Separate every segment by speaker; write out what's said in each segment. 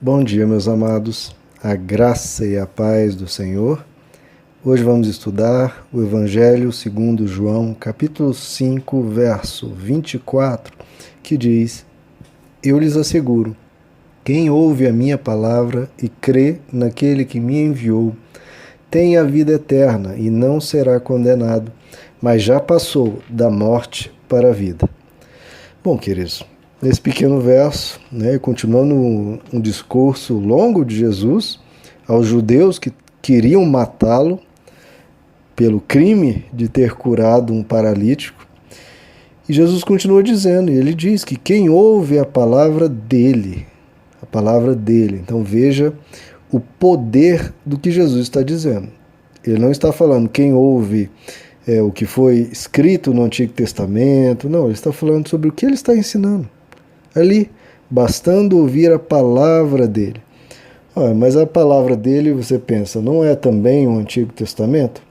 Speaker 1: Bom dia, meus amados, a graça e a paz do Senhor. Hoje vamos estudar o Evangelho segundo João, capítulo 5, verso 24, que diz: Eu lhes asseguro, quem ouve a minha palavra e crê naquele que me enviou, tem a vida eterna e não será condenado, mas já passou da morte para a vida. Bom, queridos, nesse pequeno verso, continuando um discurso longo de Jesus aos judeus que queriam matá-lo pelo crime de ter curado um paralítico. E Jesus continua dizendo, e ele diz que quem ouve a palavra dele, então veja o poder do que Jesus está dizendo. Ele não está falando quem ouve o que foi escrito no Antigo Testamento, não, ele está falando sobre o que ele está ensinando. Ali, bastando ouvir a palavra dele. Mas a palavra dele, você pensa, não é também o Antigo Testamento?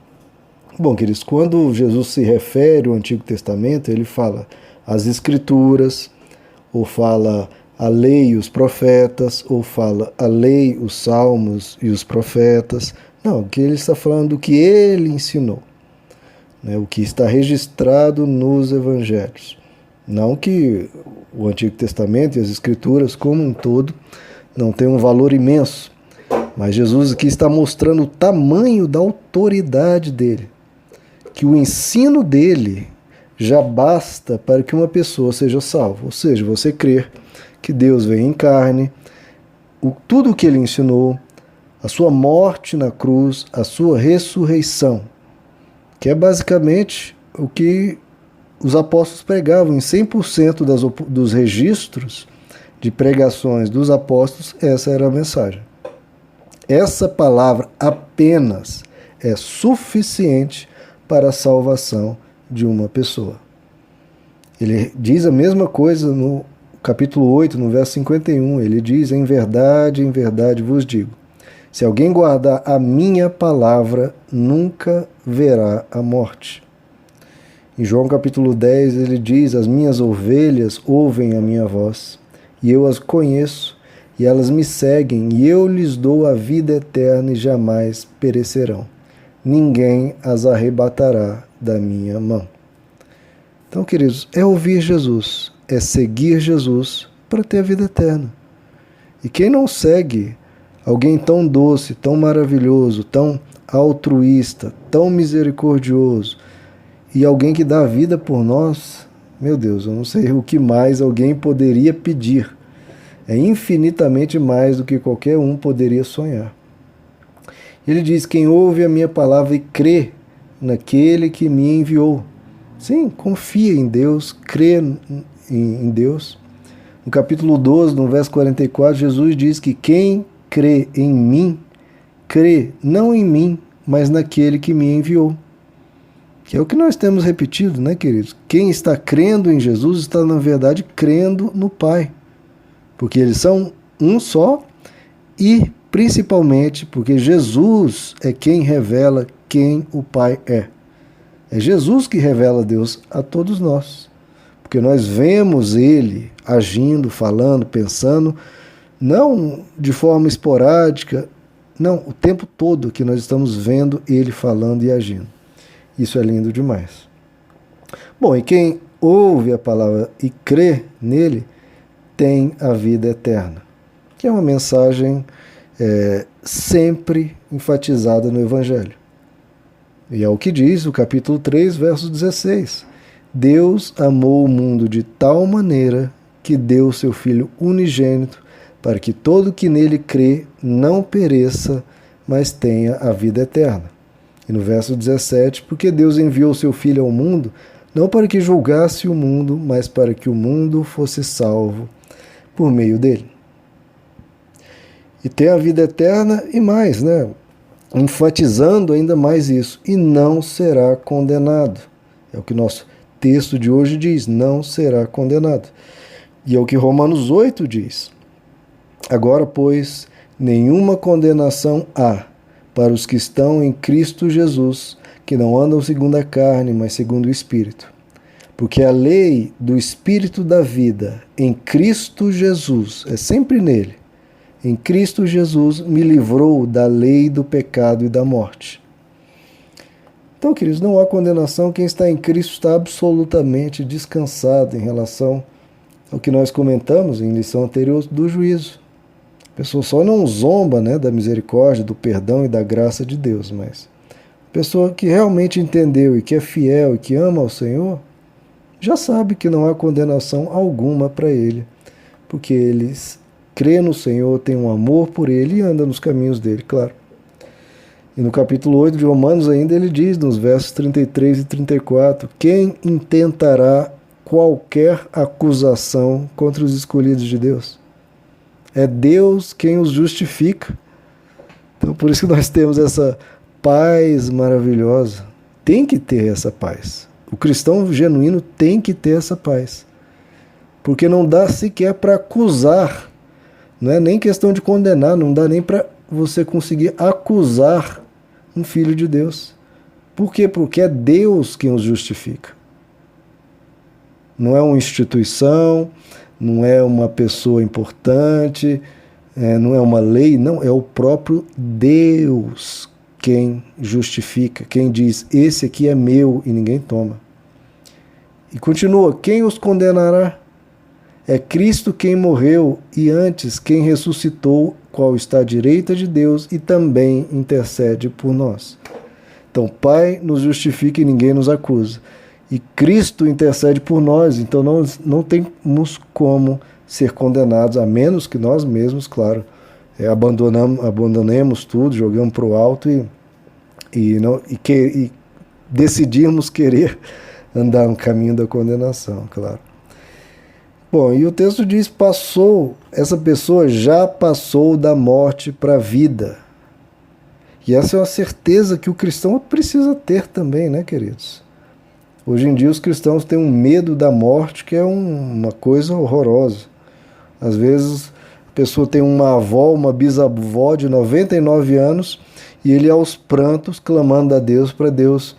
Speaker 1: Bom, queridos, quando Jesus se refere ao Antigo Testamento, ele fala as Escrituras, ou fala a lei e os profetas, ou fala a lei, os salmos e os profetas. Não, o que ele está falando do que ele ensinou, o que está registrado nos Evangelhos. Não que o Antigo Testamento e as Escrituras como um todo não tenham um valor imenso, mas Jesus aqui está mostrando o tamanho da autoridade dele, que o ensino dele já basta para que uma pessoa seja salva, ou seja, você crer que Deus veio em carne, tudo o que ele ensinou, a sua morte na cruz, a sua ressurreição, que é basicamente o que os apóstolos pregavam em 100% dos registros de pregações dos apóstolos, essa era a mensagem. Essa palavra apenas é suficiente para a salvação de uma pessoa. Ele diz a mesma coisa no capítulo 8, no verso 51, ele diz, em verdade vos digo, se alguém guardar a minha palavra, nunca verá a morte. Em João capítulo 10 ele diz, as minhas ovelhas ouvem a minha voz, e eu as conheço, e elas me seguem, e eu lhes dou a vida eterna e jamais perecerão. Ninguém as arrebatará da minha mão. Então, queridos, é ouvir Jesus, é seguir Jesus para ter a vida eterna. E quem não segue alguém tão doce, tão maravilhoso, tão altruísta, tão misericordioso, e alguém que dá a vida por nós, meu Deus, eu não sei o que mais alguém poderia pedir. É infinitamente mais do que qualquer um poderia sonhar. Ele diz, quem ouve a minha palavra e crê naquele que me enviou. Sim, confia em Deus, crê em Deus. No capítulo 12, no verso 44, Jesus diz que quem crê em mim, crê não em mim, mas naquele que me enviou. Que é o que nós temos repetido, queridos? Quem está crendo em Jesus está, na verdade, crendo no Pai. Porque eles são um só e, principalmente, porque Jesus é quem revela quem o Pai é. É Jesus que revela Deus a todos nós. Porque nós vemos Ele agindo, falando, pensando, não de forma esporádica, não, o tempo todo que nós estamos vendo Ele falando e agindo. Isso é lindo demais. Bom, e quem ouve a palavra e crê nele, tem a vida eterna. Que é uma mensagem sempre enfatizada no Evangelho. E é o que diz o capítulo 3, verso 16. Deus amou o mundo de tal maneira que deu o seu Filho unigênito para que todo que nele crê não pereça, mas tenha a vida eterna. E no verso 17, porque Deus enviou o seu Filho ao mundo, não para que julgasse o mundo, mas para que o mundo fosse salvo por meio dele. E tem a vida eterna e mais, enfatizando ainda mais isso, e não será condenado. É o que nosso texto de hoje diz, não será condenado. E é o que Romanos 8 diz. Agora, pois, nenhuma condenação há para os que estão em Cristo Jesus, que não andam segundo a carne, mas segundo o Espírito. Porque a lei do Espírito da vida em Cristo Jesus, é sempre nele, em Cristo Jesus me livrou da lei do pecado e da morte. Então, queridos, não há condenação. Quem está em Cristo está absolutamente descansado em relação ao que nós comentamos em lição anterior do juízo. A pessoa só não zomba, né, da misericórdia, do perdão e da graça de Deus, mas a pessoa que realmente entendeu e que é fiel e que ama ao Senhor, já sabe que não há condenação alguma para ele, porque eles crê no Senhor, tem um amor por ele e anda nos caminhos dele, claro. E no capítulo 8 de Romanos ainda ele diz, nos versos 33 e 34, quem intentará qualquer acusação contra os escolhidos de Deus? É Deus quem os justifica. Então por isso que nós temos essa paz maravilhosa. Tem que ter essa paz. O cristão genuíno tem que ter essa paz. Porque não dá sequer para acusar. Não é nem questão de condenar, não dá nem para você conseguir acusar um filho de Deus. Por quê? Porque é Deus quem os justifica. Não é uma instituição, não é uma pessoa importante, não é uma lei, não, é o próprio Deus quem justifica, quem diz, esse aqui é meu e ninguém toma. E continua, quem os condenará? É Cristo quem morreu e antes quem ressuscitou, qual está à direita de Deus e também intercede por nós. Então, Pai nos justifica e ninguém nos acusa. E Cristo intercede por nós, então não temos como ser condenados, a menos que nós mesmos, claro, abandonemos tudo, jogamos para o alto e decidimos querer andar no caminho da condenação, claro. Bom, e o texto diz, essa pessoa já passou da morte para a vida. E essa é uma certeza que o cristão precisa ter também, né, queridos? Hoje em dia os cristãos têm um medo da morte que é uma coisa horrorosa. Às vezes a pessoa tem uma avó, uma bisavó de 99 anos e ele aos prantos clamando a Deus para Deus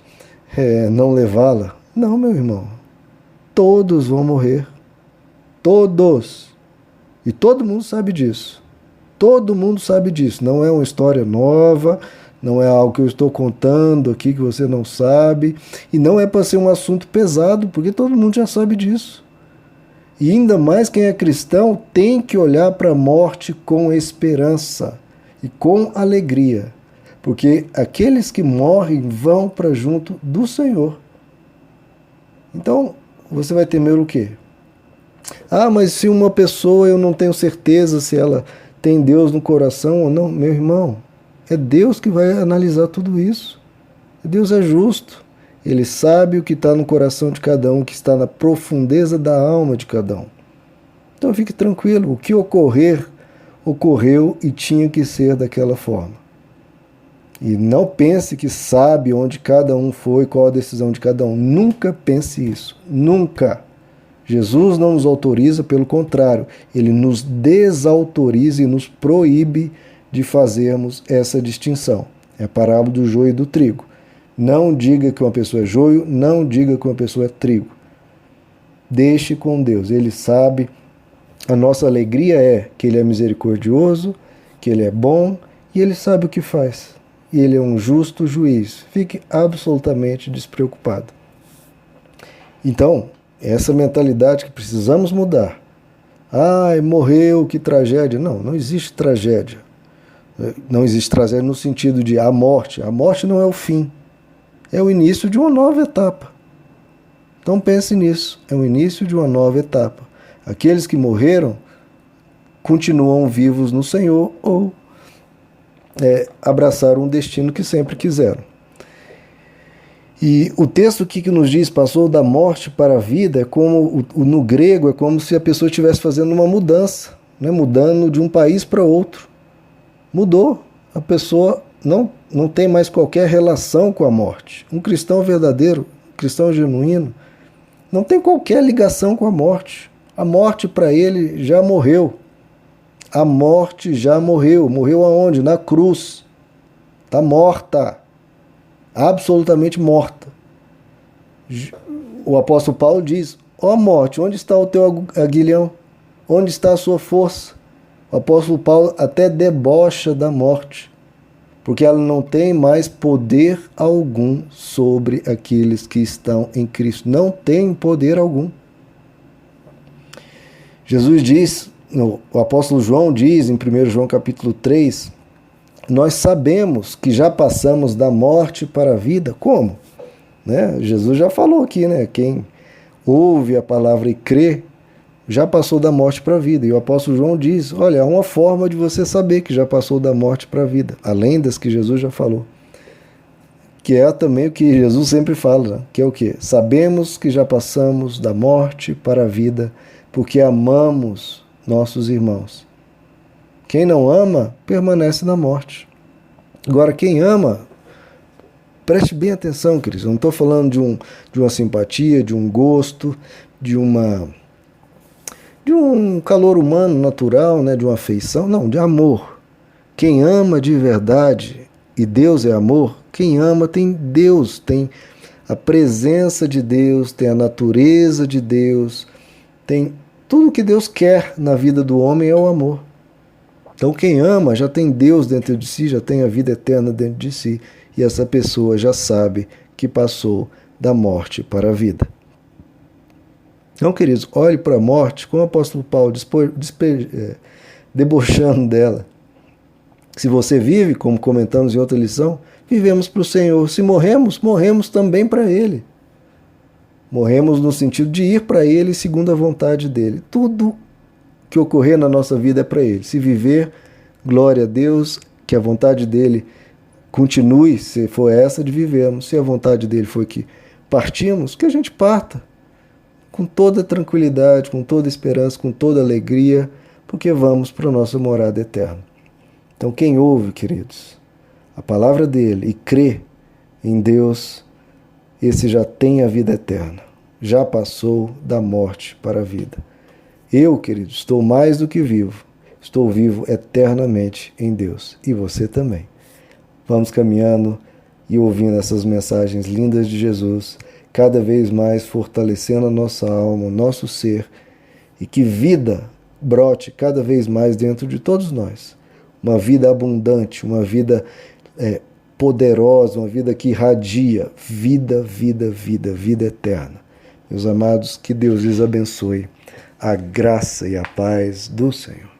Speaker 1: não levá-la. Não, meu irmão. Todos vão morrer. Todos. E todo mundo sabe disso. Todo mundo sabe disso. Não é uma história nova, não é algo que eu estou contando aqui que você não sabe. E não é para ser um assunto pesado, porque todo mundo já sabe disso. E ainda mais quem é cristão tem que olhar para a morte com esperança e com alegria. Porque aqueles que morrem vão para junto do Senhor. Então, você vai temer o quê? Ah, mas se uma pessoa eu não tenho certeza se ela tem Deus no coração ou não, meu irmão, é Deus que vai analisar tudo isso. Deus é justo. Ele sabe o que está no coração de cada um, o que está na profundeza da alma de cada um. Então fique tranquilo, o que ocorrer, ocorreu e tinha que ser daquela forma. E não pense que sabe onde cada um foi, qual a decisão de cada um. Nunca pense isso. Nunca. Jesus não nos autoriza, pelo contrário, ele nos desautoriza e nos proíbe de fazermos essa distinção. É a parábola do joio e do trigo. Não diga que uma pessoa é joio, não diga que uma pessoa é trigo. Deixe com Deus, ele sabe. A nossa alegria é que ele é misericordioso, que ele é bom e ele sabe o que faz. E ele é um justo juiz. Fique absolutamente despreocupado. Então, essa mentalidade que precisamos mudar. Ai, morreu, que tragédia. Não, não existe tragédia. Não existe tragédia no sentido de a morte. A morte não é o fim. É o início de uma nova etapa. Então pense nisso. É o início de uma nova etapa. Aqueles que morreram continuam vivos no Senhor ou abraçaram um destino que sempre quiseram. E o texto aqui que nos diz, passou da morte para a vida, é como, no grego, é como se a pessoa estivesse fazendo uma mudança, né? Mudando de um país para outro. Mudou. A pessoa não tem mais qualquer relação com a morte. Um cristão verdadeiro, um cristão genuíno, não tem qualquer ligação com a morte. A morte para ele já morreu. A morte já morreu. Morreu aonde? Na cruz. Está morta. Absolutamente morta. O apóstolo Paulo diz, ó morte, onde está o teu aguilhão? Onde está a sua força? O apóstolo Paulo até debocha da morte, porque ela não tem mais poder algum sobre aqueles que estão em Cristo. Não tem poder algum. Jesus diz, o apóstolo João diz em 1 João capítulo 3, nós sabemos que já passamos da morte para a vida. Como? Né? Jesus já falou aqui, né? Quem ouve a palavra e crê, já passou da morte para a vida. E o apóstolo João diz, olha, há uma forma de você saber que já passou da morte para a vida, além das que Jesus já falou. Que é também o que Jesus sempre fala, né? Que é o quê? Sabemos que já passamos da morte para a vida, porque amamos nossos irmãos. Quem não ama, permanece na morte. Agora, quem ama, preste bem atenção, queridos. Eu não estou falando de uma simpatia, de um gosto, de um calor humano natural, né, de uma afeição. Não, de amor. Quem ama de verdade, e Deus é amor, quem ama tem Deus, tem a presença de Deus, tem a natureza de Deus, tem tudo que Deus quer na vida do homem é o amor. Então quem ama já tem Deus dentro de si, já tem a vida eterna dentro de si, e essa pessoa já sabe que passou da morte para a vida. Então, queridos, olhe para a morte como o apóstolo Paulo debochando dela. Se você vive, como comentamos em outra lição, vivemos para o Senhor. Se morremos, morremos também para Ele. Morremos no sentido de ir para Ele segundo a vontade dEle. Tudo que ocorrer na nossa vida é para Ele. Se viver, glória a Deus, que a vontade dEle continue, se for essa de vivermos. Se a vontade dEle foi que partimos, que a gente parta. Com toda tranquilidade, com toda esperança, com toda alegria, porque vamos para a nossa morada eterna. Então quem ouve, queridos, a palavra dele e crê em Deus, esse já tem a vida eterna, já passou da morte para a vida. Eu, queridos, estou mais do que vivo, estou vivo eternamente em Deus, e você também. Vamos caminhando e ouvindo essas mensagens lindas de Jesus, cada vez mais fortalecendo a nossa alma, o nosso ser, e que vida brote cada vez mais dentro de todos nós. Uma vida abundante, uma vida poderosa, uma vida que irradia vida, vida, vida, vida eterna. Meus amados, que Deus lhes abençoe. A graça e a paz do Senhor.